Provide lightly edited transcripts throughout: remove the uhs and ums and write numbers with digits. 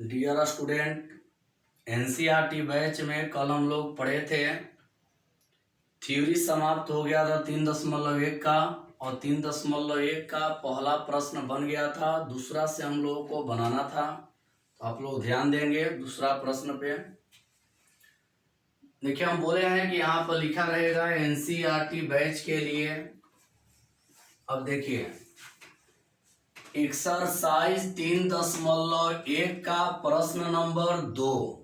Dear student, NCERT batch में कल हम लोग पढ़े थे। थ्योरी समाप्त हो गया था 3.1 का, और 3.1 का पहला प्रश्न बन गया था। दूसरा से हम लोगों को बनाना था, तो आप लोग ध्यान देंगे दूसरा प्रश्न पे। देखिए, हम बोले हैं कि यहाँ पर लिखा रहेगा एनसीईआरटी बैच के लिए। अब देखिए, एक्सरसाइज 3.1 का प्रश्न नंबर 2।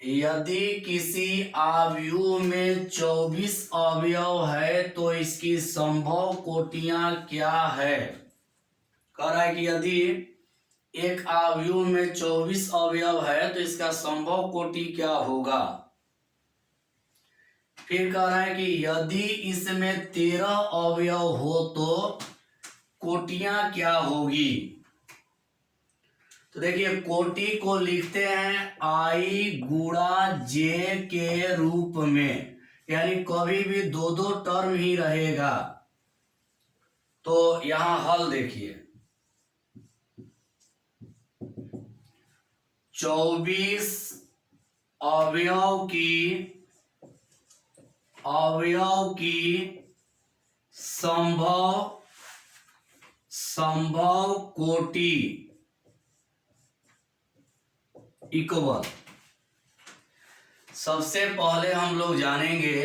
यदि किसी आयु में 24 अवयव है तो इसकी संभव कोटियां क्या है। कह रहा है कि यदि एक आयु में 24 अवयव है तो इसका संभव कोटि क्या होगा। फिर कह रहा है कि यदि इसमें 13 अवयव हो तो कोटियां क्या होगी। तो देखिए, कोटि को लिखते हैं आई गुणा जे के रूप में, यानी कभी भी दो दो टर्म ही रहेगा। तो यहां हल देखिए, 24 अवयव की संभव कोटि इक्वल। सबसे पहले हम लोग जानेंगे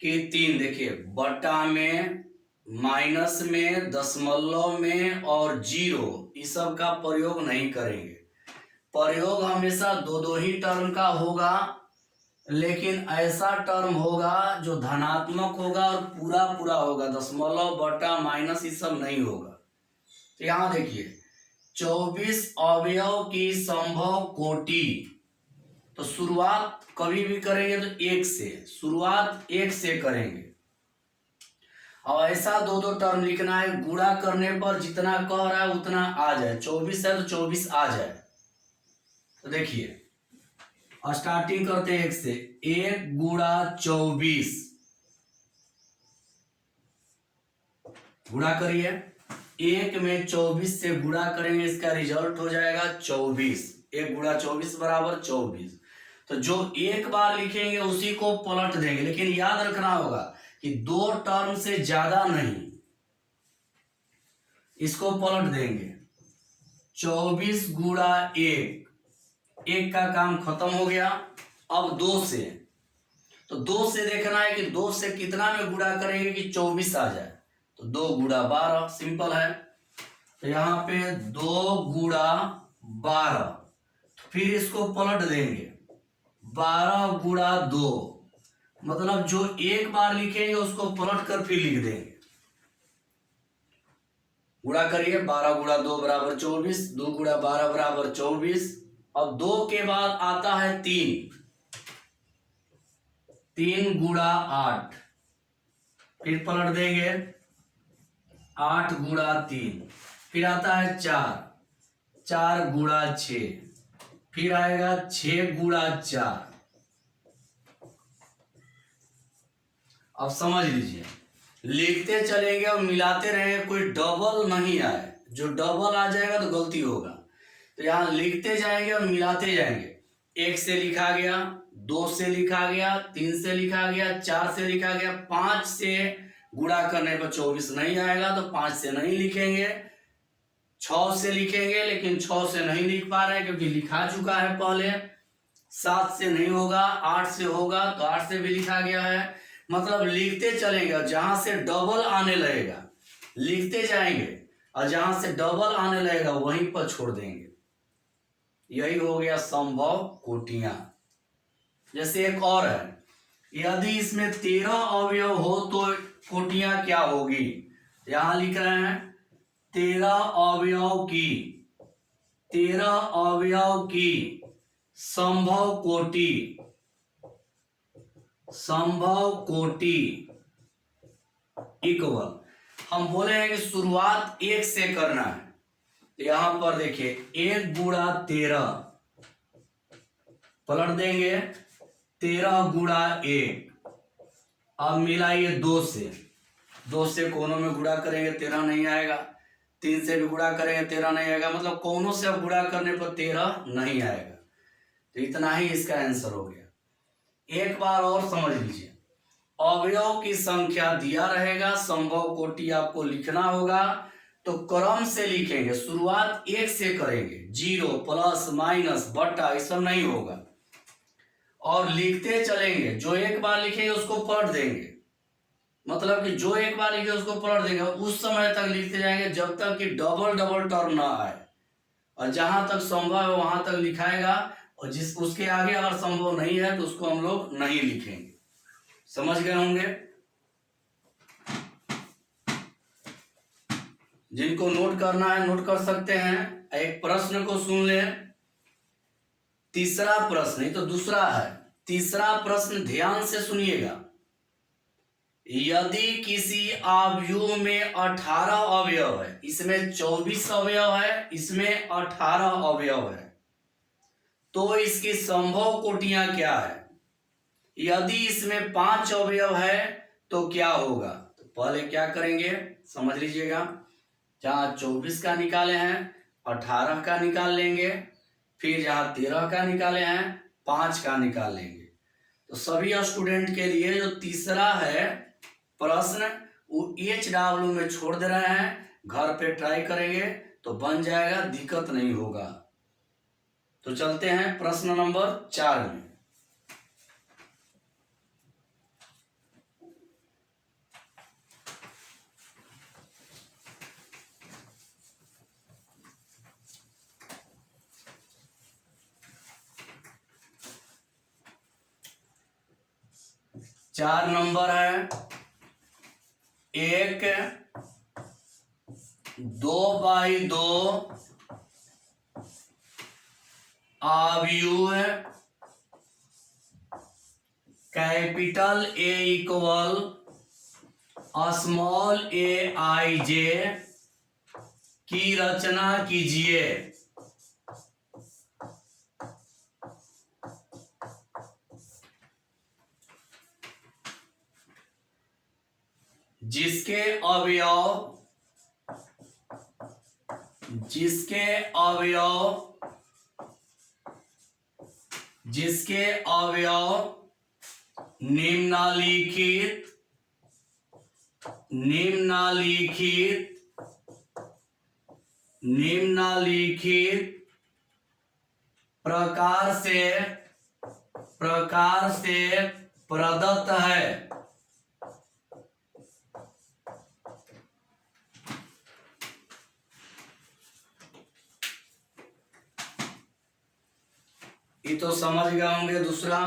कि 3, देखिए, बटा में, माइनस में, दशमलव में और 0, इस सब का प्रयोग नहीं करेंगे। प्रयोग हमेशा दो दो ही टर्म का होगा, लेकिन ऐसा टर्म होगा जो धनात्मक होगा और पूरा पूरा होगा। दशमलव, बटा, माइनस ये सब नहीं होगा। तो यहां देखिए, 24 अवयव की संभव कोटि, तो शुरुआत कभी भी करेंगे तो 1 से, शुरुआत 1 से करेंगे। और ऐसा दो दो टर्म लिखना है, गुणा करने पर जितना कह रहा है उतना आ जाए। 24 है तो 24 आ जाए। तो देखिए, स्टार्टिंग करते हैं 1 से। 1 गुणा 24, गुणा करिए। 1 में 24 से गुणा करेंगे, इसका रिजल्ट हो जाएगा 24। 1 गुणा 24 बराबर 24। तो जो एक बार लिखेंगे उसी को पलट देंगे, लेकिन याद रखना होगा कि दो टर्म से ज्यादा नहीं, इसको पलट देंगे। 24 गुणा 1 का काम खत्म हो गया। अब 2 से, तो 2 से देखना है कि 2 से कितना में गुणा करेंगे कि 24 आ जाए। तो 2 गुणा 12, सिंपल है। तो यहाँ पे 2 गुणा 12, तो फिर इसको पलट देंगे। 12 गुणा 2, मतलब जो एक बार लिखेंगे उसको पलट कर फिर लिख देंगे। गुणा करिए, 12 गुणा 2 बराबर 24, 2 गुणा 12 बराबर 24। अब 2 के बाद आता है 3, 3 गुणा 8, फिर पलट देंगे। 8 गुणा 3, फिर आता है 4, 4 गुणा 6, फिर आएगा 6 गुणा 4। अब समझ लीजिए, लिखते चलेंगे और मिलाते रहेंगे, कोई डबल नहीं आए। जो डबल आ जाएगा तो गलती होगा। तो यहाँ लिखते जाएंगे और मिलाते जाएंगे। 1 से लिखा गया, 2 से लिखा गया, 3 से लिखा गया, 4 से लिखा गया, 5 से गुणा करने पर 24 नहीं आएगा, तो 5 से नहीं लिखेंगे। 6 से लिखेंगे, लेकिन 6 से नहीं लिख पा रहे हैं क्योंकि लिखा चुका है पहले। 7 से नहीं होगा, 8 से होगा, तो 8 से भी लिखा गया है। मतलब लिखते चलेंगे, जहां से डबल आने लगेगा लिखते जाएंगे, और जहां से डबल आने लगेगा वहीं पर छोड़ देंगे। यही हो गया संभव कोटियां। जैसे एक और है, यदि इसमें 13 अवयव हो तो कोटियां क्या होगी। यहां लिख रहे हैं 13 अवयव की संभव कोटि इक्वल। हम बोले हैं कि शुरुआत 1 से करना है। तो यहां पर देखिए, 1 गुणा 13, पलट देंगे। 13 गुणा 1, अब मिलाइए 2 से। 2 से कोनों में गुणा करेंगे, 13 नहीं आएगा। 3 से भी गुणा करेंगे 13 नहीं आएगा, मतलब कौनों से अब गुणा करने पर 13 नहीं आएगा। तो इतना ही इसका आंसर हो गया। एक बार और समझ लीजिए, अवयव की संख्या दिया रहेगा, संभव कोटि आपको लिखना होगा, तो क्रम से लिखेंगे, शुरुआत 1 से करेंगे, 0 प्लस माइनस बटा ये सब नहीं होगा, और लिखते चलेंगे। जो एक बार लिखेंगे उसको पलट देंगे, मतलब कि जो एक बार लिखे उसको पलट देंगे, उस समय तक लिखते जाएंगे जब तक कि डबल डबल टर्म ना आए, और जहां तक संभव है वहां तक लिखाएगा, और जिस उसके आगे अगर संभव नहीं है तो उसको हम लोग नहीं लिखेंगे। समझ गए होंगे? जिनको नोट करना है नोट कर सकते हैं। एक प्रश्न को सुन ले, तीसरा प्रश्न, नहीं तो दूसरा है, तीसरा प्रश्न ध्यान से सुनिएगा। यदि किसी आयु में 18 अवयव है, इसमें 24 अवयव है, इसमें 18 अवयव है, तो इसकी संभव कोटियां क्या है? यदि इसमें 5 अवयव है तो क्या होगा? तो पहले क्या करेंगे समझ लीजिएगा। जहां 24 का निकाले हैं 18 का निकाल लेंगे, फिर जहां 13 का निकाले हैं 5 का निकाल लेंगे। तो सभी स्टूडेंट के लिए जो तीसरा है प्रश्न वो HW में छोड़ दे रहे हैं, घर पे ट्राई करेंगे तो बन जाएगा, दिक्कत नहीं होगा। तो चलते हैं प्रश्न नंबर 4 में। चार नंबर है, एक 2x2 आव्यूह capital A equal small aij की रचना कीजिए। जिसके अवयव निम्नलिखित प्रकार से प्रदत्त है। ये तो समझ गए होंगे। दूसरा,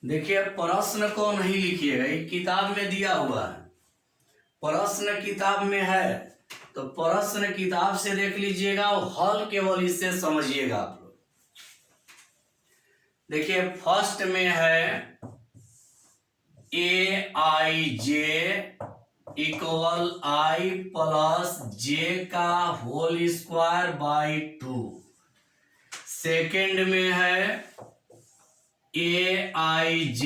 देखिए प्रश्न को नहीं लिखिएगा, ये किताब में दिया हुआ है, प्रश्न किताब में है, तो प्रश्न किताब से देख लीजिएगा और हल केवल इससे समझिएगा आप लोग। देखिए फर्स्ट में है aij equal I plus j का होल स्क्वायर बाई 2। सेकेंड में है aij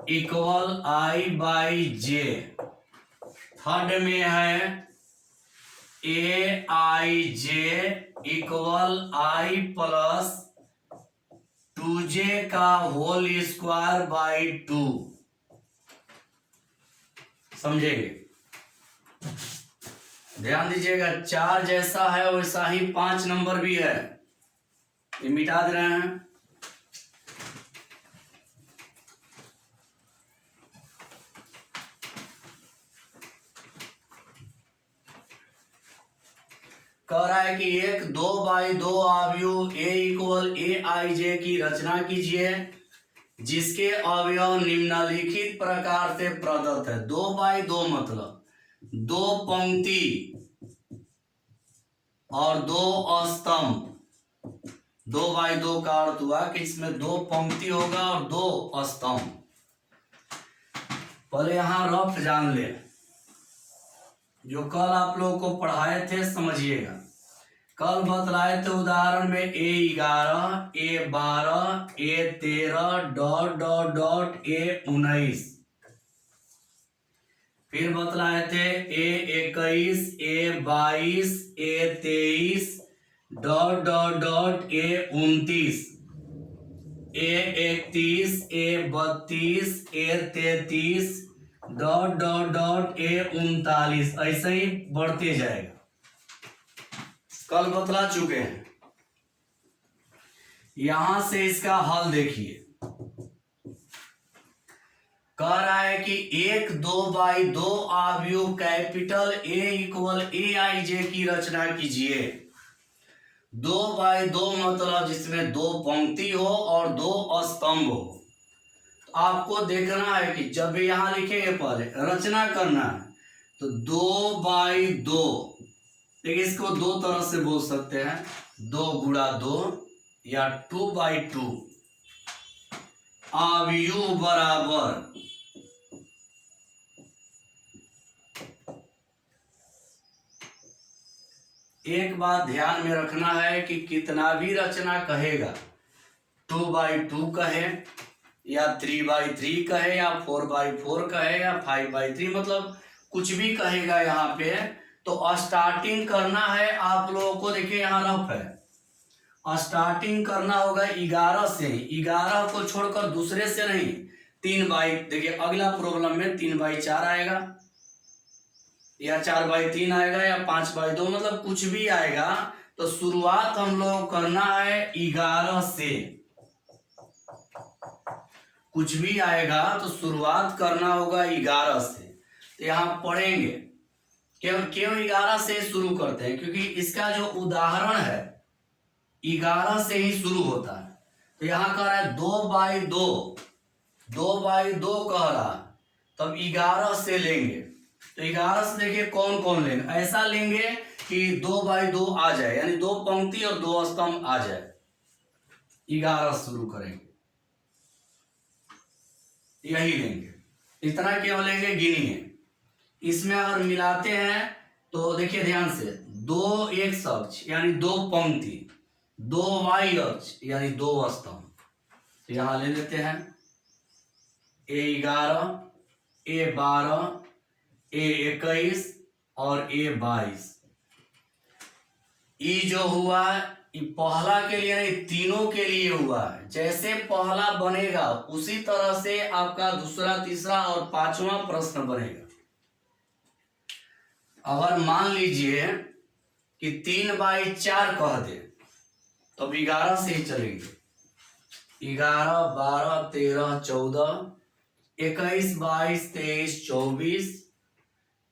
equal I by j। Third में है aij equal I plus 2j का होल स्क्वायर बाई 2। समझेंगे? ध्यान दीजिएगा, 4 जैसा है वैसा ही 5 नंबर भी है, ये मिटा दे रहे हैं। कह रहा है कि एक 2x2 आव्यूह A इक्वल aij की रचना कीजिए, जिसके अवयव निम्नलिखित प्रकार से प्रदत्त है। 2x2 मतलब 2 पंक्ति और 2 स्तंभ। 2x2 का अर्थ हुआ कि इसमें 2 पंक्ति होगा और 2 स्तंभ। पहले यहां रफ जान ले, जो कल आप लोगों को पढ़ाए थे समझिएगा। कल बतलाए थे उदाहरण में A11, A12, A13 ... A19। फिर बतलाए थे A21, A22, A23, A29, A31, A32, A33, A39, ऐसे ही बढ़ते जाएगा। कल बतला चुके हैं। यहां से इसका हल देखिए, कह रहा है कि 1/2 आव्यूह कैपिटल A इक्वल AIJ की रचना कीजिए। 2/2 मतलब जिसमें 2 पंक्ति हो और 2 स्तंभ हो। तो आपको देखना है कि जब यहां लिखेंगे पहले रचना करना है तो 2/2, देखिए इसको दो तरह से बोल सकते हैं, 2 गुणा 2 या 2/2 आव्यूह बराबर एक बात ध्यान में रखना है कि कितना भी रचना कहेगा, 2/2 कहे या 3/3 कहे या 4/4 कहे या 5/3, मतलब कुछ भी कहेगा यहाँ पे, तो स्टार्टिंग करना है आप लोगों को। देखिए यहाँ रफ है, स्टार्टिंग करना होगा 11 से ही, 11 को छोड़कर दूसरे से नहीं। 3/, देखिए अगला प्रॉब्लम में 3/4 आएगा या 4/3 आएगा या 5/2, मतलब कुछ भी आएगा। तो शुरुआत हम लोग करना है 11 से, कुछ भी आएगा तो शुरुआत करना होगा 11 से। तो यहाँ पढ़ेंगे क्यों 11 से शुरू करते हैं, क्योंकि इसका जो उदाहरण है 11 से ही शुरू होता है। तो यहाँ कह रहा है 2/2, 2/2 कह रहा, तब 11 से लेंगे। तो 11 से देखिए कौन कौन लेंगे, ऐसा लेंगे कि 2/2 आ जाए, यानी 2 पंक्ति और 2 स्तंभ आ जाए। 11 शुरू करेंगे, यही लेंगे, इतना क्यों लेंगे गिनिए। इसमें अगर मिलाते हैं तो देखिए ध्यान से, 2 एक्स अक्ष यानी 2 पंक्ति, 2 वाई अक्ष यानी 2 स्तंभ। तो यहां ले लेते हैं A11, A12, A21 और A22। ये जो हुआ ये पहला के लिए नहीं, तीनों के लिए हुआ है। जैसे पहला बनेगा उसी तरह से आपका दूसरा, तीसरा और 5वां प्रश्न बनेगा। अगर मान लीजिए कि 3/4 कह दे तो 11 से ही चलेंगे। 11, 12, 13, 14, 21, 22, 23, 24,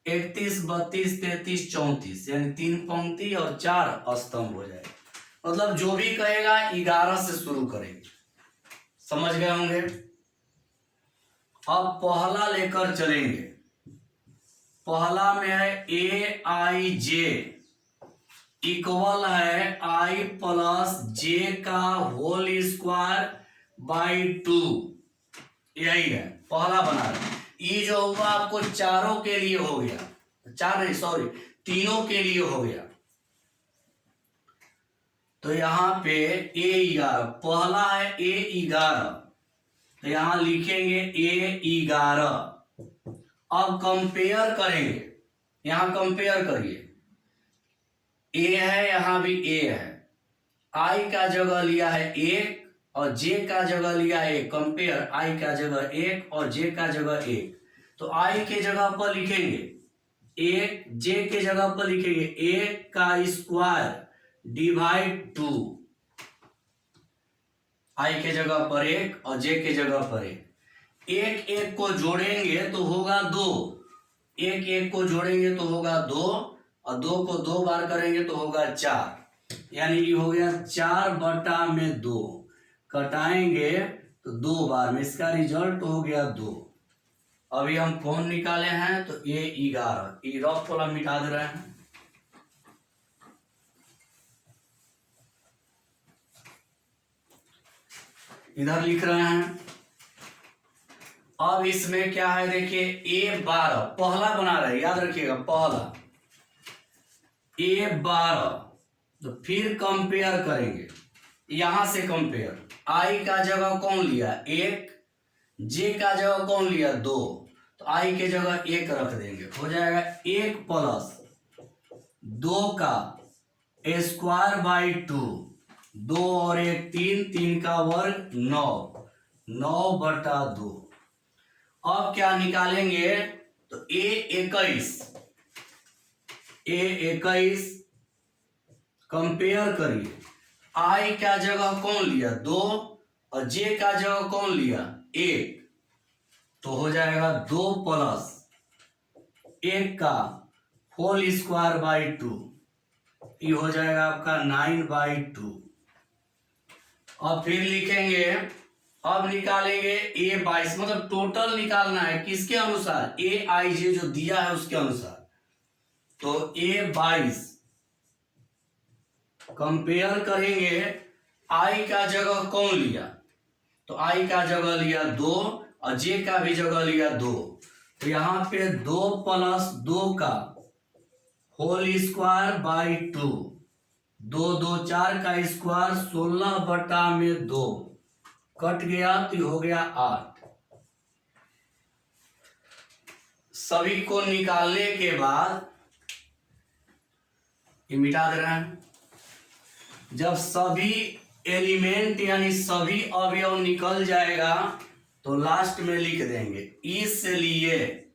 31, 32, 33, 34, यानी 3 पंक्ति और 4 स्तंभ हो जाएगा। मतलब जो भी कहेगा 11 से शुरू करेंगे, समझ गए होंगे। अब पहला लेकर चलेंगे। पहला में है AIJ इक्वल है I प्लस J का होल स्क्वायर बाई 2, यही है पहला बना रहे। ये जो हुआ आपको चारों के लिए हो गया, चार नहीं सॉरी, तीनों के लिए हो गया। तो यहां पे A11 पहला है A11, तो यहां लिखेंगे A11। अब कंपेयर करेंगे, यहां कंपेयर करिए, A है यहां भी A है, I का जगह लिया है 1 और J का जगह लिया है 1। कंपेयर I का जगह 1 और J का जगह 1, तो I के जगह पर लिखेंगे 1, J के जगह पर लिखेंगे 1 का स्क्वायर डिवाइड 2। I के जगह पर 1 और J के जगह पर 1। 1 को जोड़ेंगे तो होगा 2, 1 को जोड़ेंगे तो होगा 2 और 2 को 2 बार करेंगे तो होगा 4, यानी ये हो गया 4/2। कटाएंगे तो 2 बार में, इसका रिजल्ट हो गया 2। अभी हम कौन निकाले हैं तो A11, ये रफ वाला मिटा दे रहे हैं। इधर लिख रहे हैं। अब इसमें क्या है देखिए, A12 पहला बना रहे, याद रखिएगा पहला A12। तो फिर कंपेयर करेंगे, यहां से कंपेयर, I का जगह कौन लिया 1, J का जगह कौन लिया 2, तो आई के जगह 1 रख देंगे, हो जाएगा 1 प्लस 2 का स्क्वायर बाई 2, 2 और 1 3, 3 का वर्ग 9, 9/2। अब क्या निकालेंगे तो A21 कंपेयर करिए, आई का जगह कौन लिया 2 और जे का जगह कौन लिया 1, तो हो जाएगा 2 प्लस 1 का होल स्क्वायर बाई 2, ये हो जाएगा आपका 9/2। अब फिर लिखेंगे, अब निकालेंगे A22, मतलब टोटल निकालना है किसके अनुसार, AIJ जो दिया है उसके अनुसार। तो A22 कंपेयर करेंगे, I का जगह कौन लिया, तो I का जगह लिया 2 और J का भी जगह लिया 2, तो यहाँ पे 2 प्लस 2 का होल स्क्वायर बाई 2, 2 2 4 का स्क्वायर 16/2 कट गया तो हो गया 8। सभी को निकालने के बाद ये मिटा दे रहे हैं। जब सभी एलिमेंट यानी सभी अवयव निकल जाएगा तो लास्ट में लिख देंगे, इसलिए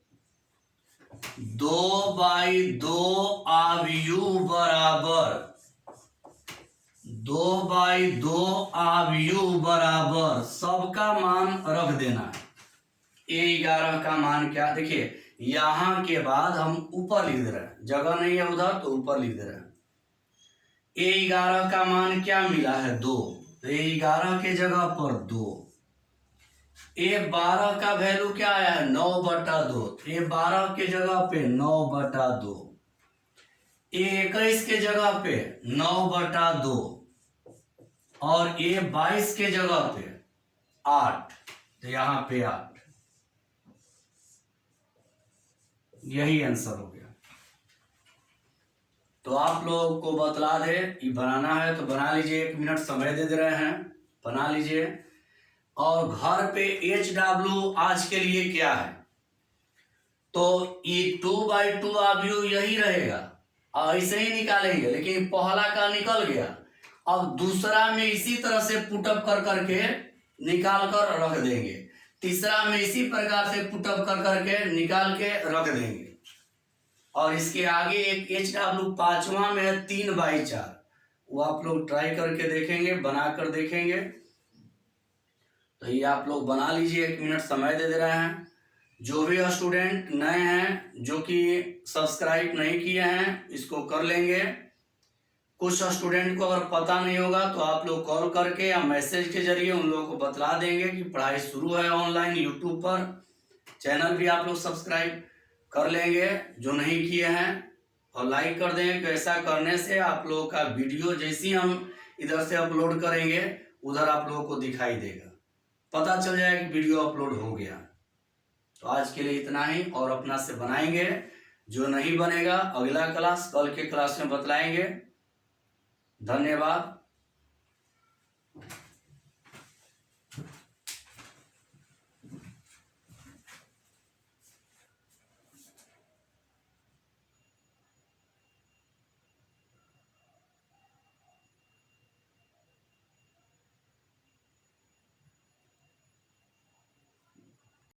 2/2 अवयव बराबर 2/2 अवयव बराबर सबका मान रख देना है। A11 का मान क्या, देखिए यहां के बाद हम ऊपर लिख दे रहे हैं, जगह नहीं है उधर तो ऊपर लिख दे रहे हैं। A11 का मान क्या मिला है 2, तो A11 के जगह पर 2। A12 का वैल्यू क्या आया है 9/2, A12 के जगह पे 9/2, A21 के जगह पे 9/2 और A22 के जगह पे 8, तो यहाँ पे 8, यही आंसर हो गया। तो आप लोगों को बतला दे, ये बनाना है तो बना लीजिए, 1 मिनट समय दे दे रहे हैं, बना लीजिए। और घर पे HW आज के लिए क्या है, तो ये 2/2 अवयव यही रहेगा, ऐसे ही निकालेंगे, लेकिन पहला का निकल गया, अब दूसरा में इसी तरह से पुटअप कर करके निकाल कर रख देंगे, तीसरा में इसी प्रकार से पुटअप कर करके निकाल के रख देंगे, और इसके आगे एक HW 5वां में है 3/4, वो आप लोग ट्राई करके देखेंगे, बना कर देखेंगे। तो ये आप लोग बना लीजिए, 1 मिनट समय दे दे रहे हैं। जो भी स्टूडेंट नए हैं जो कि सब्सक्राइब नहीं किए हैं इसको कर लेंगे। कुछ स्टूडेंट को अगर पता नहीं होगा तो आप लोग कॉल करके या मैसेज के जरिए उन लोगों को बतला देंगे कि पढ़ाई शुरू है ऑनलाइन यूट्यूब पर। चैनल भी आप लोग सब्सक्राइब कर लेंगे जो नहीं किए हैं, और लाइक कर देंगे कि ऐसा करने से आप लोगों का वीडियो जैसी हम इधर से अपलोड करेंगे उधर आप लोगों को दिखाई देगा, पता चल जाएगा कि वीडियो अपलोड हो गया। तो आज के लिए इतना ही, और अपना से बनाएंगे, जो नहीं बनेगा अगला क्लास कल के क्लास में बतलाएंगे। धन्यवाद।